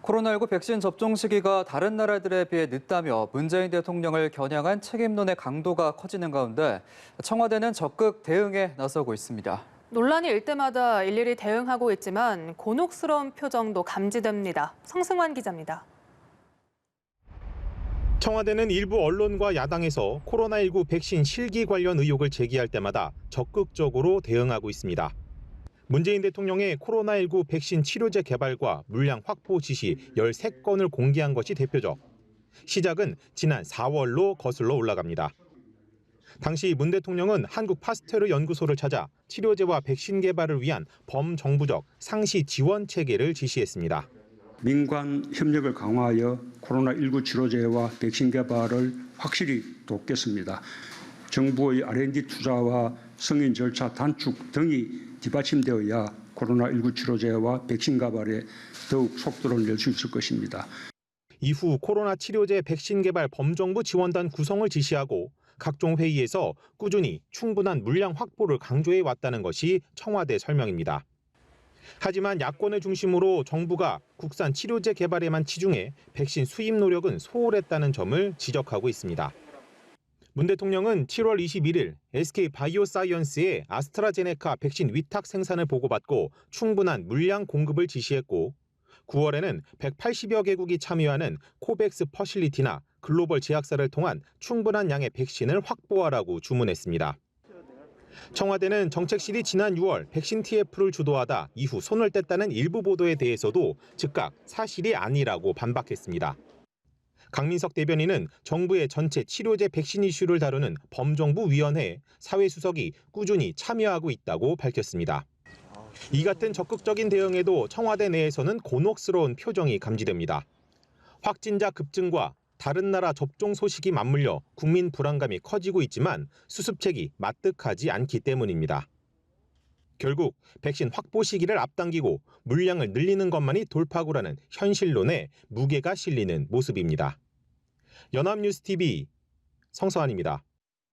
코로나19 백신 접종 시기가 다른 나라들에 비해 늦다며 문재인 대통령을 겨냥한 책임론의 강도가 커지는 가운데 청와대는 적극 대응에 나서고 있습니다. 논란이 일 때마다 일일이 대응하고 있지만 곤혹스러운 표정도 감지됩니다. 성승환 기자입니다. 청와대는 일부 언론과 야당에서 코로나19 백신 실기 관련 의혹을 제기할 때마다 적극적으로 대응하고 있습니다. 문재인 대통령의 코로나19 백신 치료제 개발과 물량 확보 지시 13건을 공개한 것이 대표적. 시작은 지난 4월로 거슬러 올라갑니다. 당시 문 대통령은 한국 파스테르 연구소를 찾아 치료제와 백신 개발을 위한 범정부적 상시 지원 체계를 지시했습니다. 민관 협력을 강화하여 코로나19 치료제와 백신 개발을 확실히 돕겠습니다. 정부의 R&D 투자와 승인 절차 단축 등이 뒷받침되어야 코로나19 치료제와 백신 개발에 더욱 속도를 낼 수 있을 것입니다. 이후 코로나 치료제 백신 개발 범정부 지원단 구성을 지시하고 각종 회의에서 꾸준히 충분한 물량 확보를 강조해 왔다는 것이 청와대 설명입니다. 하지만 야권을 중심으로 정부가 국산 치료제 개발에만 치중해 백신 수입 노력은 소홀했다는 점을 지적하고 있습니다. 문 대통령은 7월 21일 SK바이오사이언스의 아스트라제네카 백신 위탁 생산을 보고받고 충분한 물량 공급을 지시했고 9월에는 180여 개국이 참여하는 코백스 퍼실리티나 글로벌 제약사를 통한 충분한 양의 백신을 확보하라고 주문했습니다. 청와대는 정책실이 지난 6월 백신 TF를 주도하다 이후 손을 뗐다는 일부 보도에 대해서도 즉각 사실이 아니라고 반박했습니다. 강민석 대변인은 정부의 전체 치료제 백신 이슈를 다루는 범정부위원회에 사회수석이 꾸준히 참여하고 있다고 밝혔습니다. 이 같은 적극적인 대응에도 청와대 내에서는 곤혹스러운 표정이 감지됩니다. 확진자 급증과 다른 나라 접종 소식이 맞물려 국민 불안감이 커지고 있지만 수습책이 마뜩하지 않기 때문입니다. 결국 백신 확보 시기를 앞당기고 물량을 늘리는 것만이 돌파구라는 현실론에 무게가 실리는 모습입니다. 연합뉴스TV 성서환입니다.